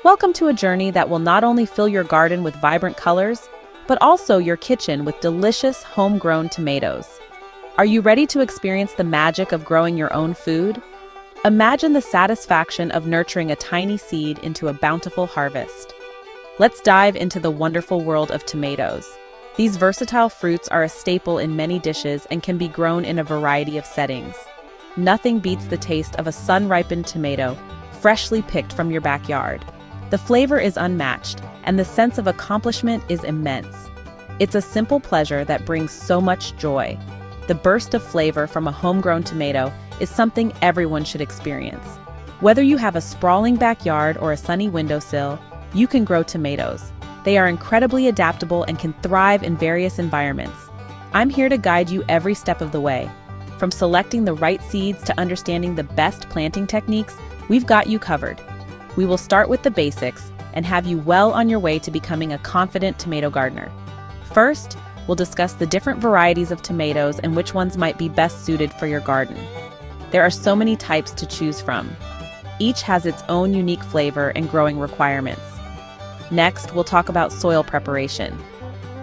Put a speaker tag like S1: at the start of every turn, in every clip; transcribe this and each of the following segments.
S1: Welcome to a journey that will not only fill your garden with vibrant colors, but also your kitchen with delicious homegrown tomatoes. Are you ready to experience the magic of growing your own food? Imagine the satisfaction of nurturing a tiny seed into a bountiful harvest. Let's dive into the wonderful world of tomatoes. These versatile fruits are a staple in many dishes and can be grown in a variety of settings. Nothing beats the taste of a sun-ripened tomato, freshly picked from your backyard. The flavor is unmatched, and the sense of accomplishment is immense. It's a simple pleasure that brings so much joy. The burst of flavor from a homegrown tomato is something everyone should experience. Whether you have a sprawling backyard or a sunny windowsill, you can grow tomatoes. They are incredibly adaptable and can thrive in various environments. I'm here to guide you every step of the way. From selecting the right seeds to understanding the best planting techniques, we've got you covered. We will start with the basics and have you well on your way to becoming a confident tomato gardener. First, we'll discuss the different varieties of tomatoes and which ones might be best suited for your garden. There are so many types to choose from. Each has its own unique flavor and growing requirements. Next, we'll talk about soil preparation.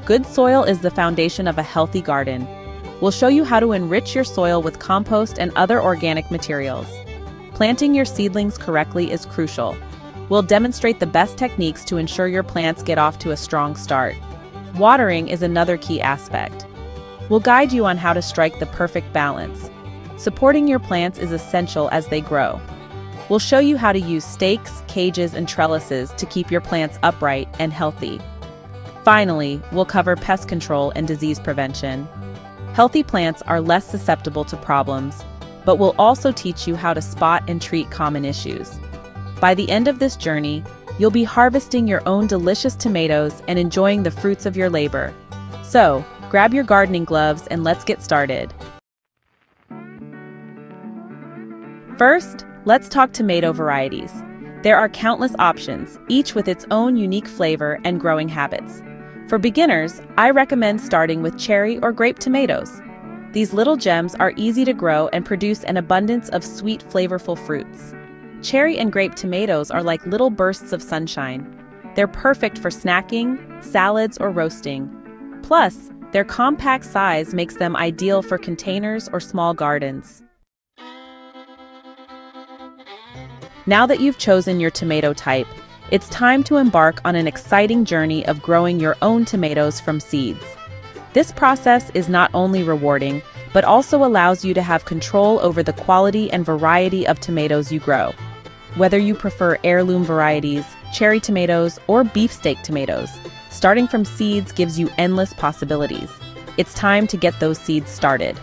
S1: Good soil is the foundation of a healthy garden. We'll show you how to enrich your soil with compost and other organic materials. Planting your seedlings correctly is crucial. We'll demonstrate the best techniques to ensure your plants get off to a strong start. Watering is another key aspect. We'll guide you on how to strike the perfect balance. Supporting your plants is essential as they grow. We'll show you how to use stakes, cages, and trellises to keep your plants upright and healthy. Finally, we'll cover pest control and disease prevention. Healthy plants are less susceptible to problems, but we'll also teach you how to spot and treat common issues. By the end of this journey, you'll be harvesting your own delicious tomatoes and enjoying the fruits of your labor. So, grab your gardening gloves and let's get started. First, let's talk tomato varieties. There are countless options, each with its own unique flavor and growing habits. For beginners, I recommend starting with cherry or grape tomatoes. These little gems are easy to grow and produce an abundance of sweet, flavorful fruits. Cherry and grape tomatoes are like little bursts of sunshine. They're perfect for snacking, salads, or roasting. Plus, their compact size makes them ideal for containers or small gardens. Now that you've chosen your tomato type, it's time to embark on an exciting journey of growing your own tomatoes from seeds. This process is not only rewarding, but also allows you to have control over the quality and variety of tomatoes you grow. Whether you prefer heirloom varieties, cherry tomatoes, or beefsteak tomatoes, starting from seeds gives you endless possibilities. It's time to get those seeds started.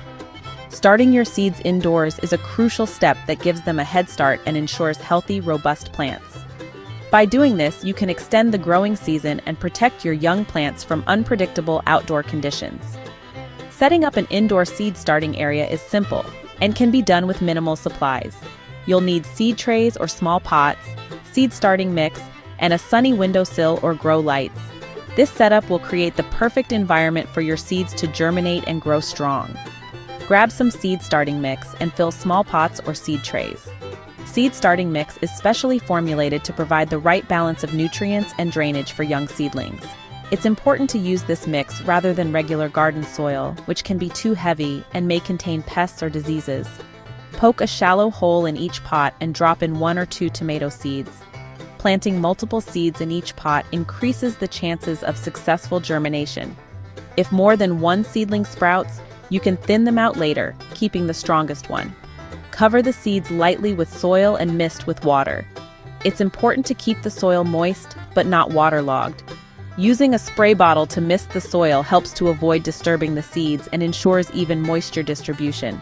S1: Starting your seeds indoors is a crucial step that gives them a head start and ensures healthy, robust plants. By doing this, you can extend the growing season and protect your young plants from unpredictable outdoor conditions. Setting up an indoor seed starting area is simple and can be done with minimal supplies. You'll need seed trays or small pots, seed starting mix, and a sunny windowsill or grow lights. This setup will create the perfect environment for your seeds to germinate and grow strong. Grab some seed starting mix and fill small pots or seed trays. Seed starting mix is specially formulated to provide the right balance of nutrients and drainage for young seedlings. It's important to use this mix rather than regular garden soil, which can be too heavy and may contain pests or diseases. Poke a shallow hole in each pot and drop in 1 or 2 tomato seeds. Planting multiple seeds in each pot increases the chances of successful germination. If more than one seedling sprouts, you can thin them out later, keeping the strongest one. Cover the seeds lightly with soil and mist with water. It's important to keep the soil moist, but not waterlogged. Using a spray bottle to mist the soil helps to avoid disturbing the seeds and ensures even moisture distribution.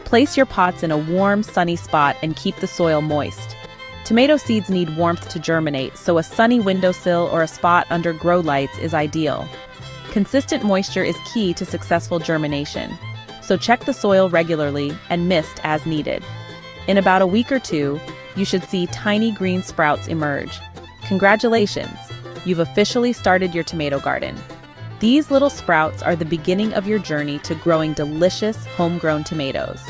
S1: Place your pots in a warm, sunny spot and keep the soil moist. Tomato seeds need warmth to germinate, so a sunny windowsill or a spot under grow lights is ideal. Consistent moisture is key to successful germination, so check the soil regularly and mist as needed. In about a week or 2, you should see tiny green sprouts emerge. Congratulations! You've officially started your tomato garden. These little sprouts are the beginning of your journey to growing delicious homegrown tomatoes.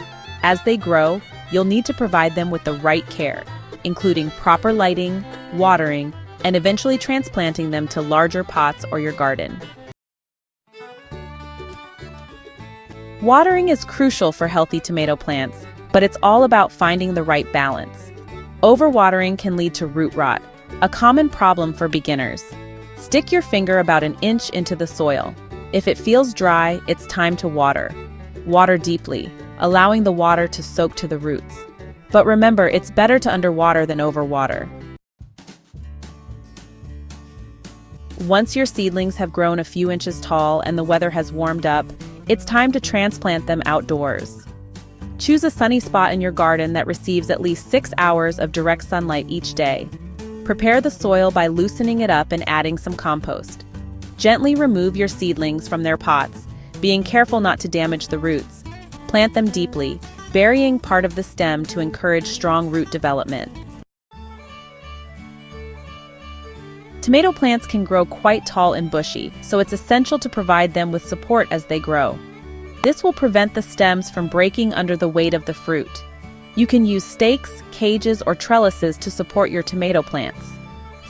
S1: As they grow, you'll need to provide them with the right care, including proper lighting, watering, and eventually transplanting them to larger pots or your garden. Watering is crucial for healthy tomato plants, but it's all about finding the right balance. Overwatering can lead to root rot, a common problem for beginners. Stick your finger about an inch into the soil. If it feels dry, it's time to water. Water deeply, allowing the water to soak to the roots. But remember, it's better to underwater than overwater. Once your seedlings have grown a few inches tall and the weather has warmed up, it's time to transplant them outdoors. Choose a sunny spot in your garden that receives at least 6 hours of direct sunlight each day. Prepare the soil by loosening it up and adding some compost. Gently remove your seedlings from their pots, being careful not to damage the roots. Plant them deeply, burying part of the stem to encourage strong root development. Tomato plants can grow quite tall and bushy, so it's essential to provide them with support as they grow. This will prevent the stems from breaking under the weight of the fruit. You can use stakes, cages, or trellises to support your tomato plants.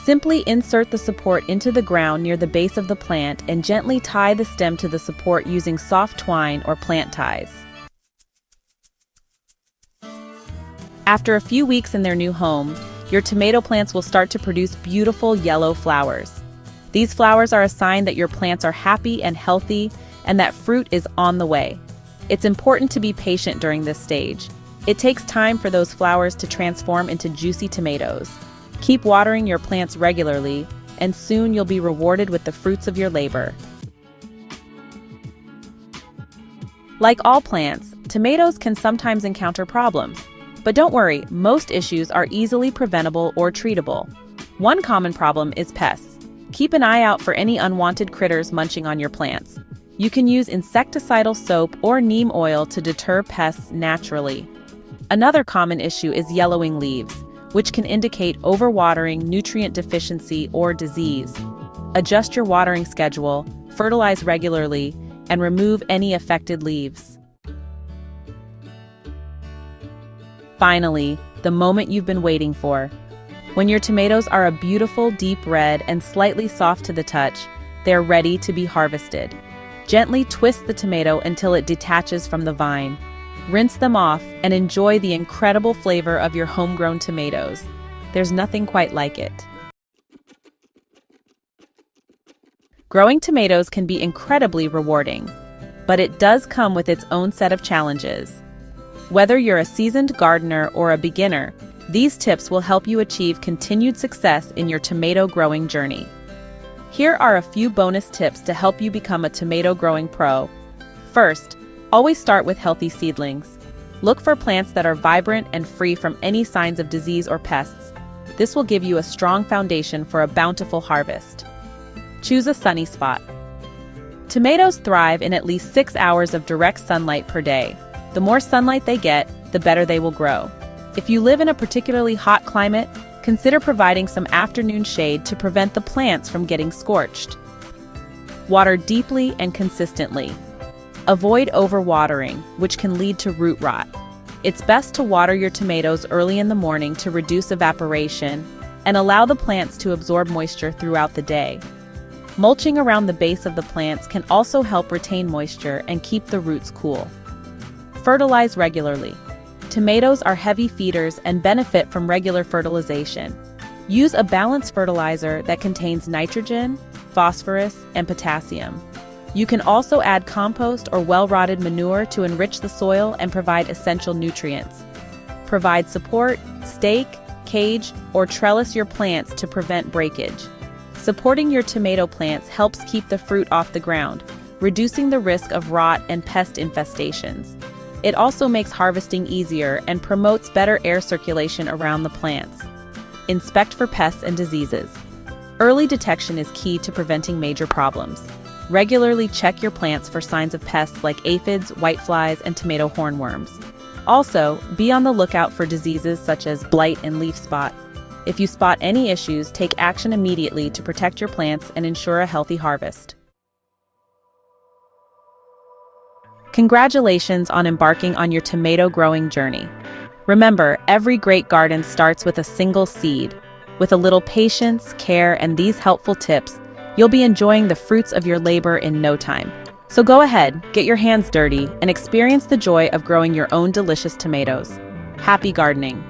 S1: Simply insert the support into the ground near the base of the plant and gently tie the stem to the support using soft twine or plant ties. After a few weeks in their new home, your tomato plants will start to produce beautiful yellow flowers. These flowers are a sign that your plants are happy and healthy and that fruit is on the way. It's important to be patient during this stage. It takes time for those flowers to transform into juicy tomatoes. Keep watering your plants regularly, and soon you'll be rewarded with the fruits of your labor. Like all plants, tomatoes can sometimes encounter problems. But don't worry, most issues are easily preventable or treatable. One common problem is pests. Keep an eye out for any unwanted critters munching on your plants. You can use insecticidal soap or neem oil to deter pests naturally. Another common issue is yellowing leaves, which can indicate overwatering, nutrient deficiency, or disease. Adjust your watering schedule, fertilize regularly, and remove any affected leaves. Finally, the moment you've been waiting for. When your tomatoes are a beautiful deep red and slightly soft to the touch, they're ready to be harvested. Gently twist the tomato until it detaches from the vine. Rinse them off and enjoy the incredible flavor of your homegrown tomatoes. There's nothing quite like it. Growing tomatoes can be incredibly rewarding, but it does come with its own set of challenges. Whether you're a seasoned gardener or a beginner, these tips will help you achieve continued success in your tomato growing journey. Here are a few bonus tips to help you become a tomato growing pro. First, always start with healthy seedlings. Look for plants that are vibrant and free from any signs of disease or pests. This will give you a strong foundation for a bountiful harvest. Choose a sunny spot. Tomatoes thrive in at least 6 hours of direct sunlight per day. The more sunlight they get, the better they will grow. If you live in a particularly hot climate, consider providing some afternoon shade to prevent the plants from getting scorched. Water deeply and consistently. Avoid overwatering, which can lead to root rot. It's best to water your tomatoes early in the morning to reduce evaporation and allow the plants to absorb moisture throughout the day. Mulching around the base of the plants can also help retain moisture and keep the roots cool. Fertilize regularly. Tomatoes are heavy feeders and benefit from regular fertilization. Use a balanced fertilizer that contains nitrogen, phosphorus, and potassium. You can also add compost or well-rotted manure to enrich the soil and provide essential nutrients. Provide support, stake, cage, or trellis your plants to prevent breakage. Supporting your tomato plants helps keep the fruit off the ground, reducing the risk of rot and pest infestations. It also makes harvesting easier and promotes better air circulation around the plants. Inspect for pests and diseases. Early detection is key to preventing major problems. Regularly check your plants for signs of pests like aphids, whiteflies, and tomato hornworms. Also, be on the lookout for diseases such as blight and leaf spot. If you spot any issues, take action immediately to protect your plants and ensure a healthy harvest. Congratulations on embarking on your tomato growing journey. Remember, every great garden starts with a single seed. With a little patience, care, and these helpful tips, you'll be enjoying the fruits of your labor in no time. So go ahead, get your hands dirty, and experience the joy of growing your own delicious tomatoes. Happy gardening!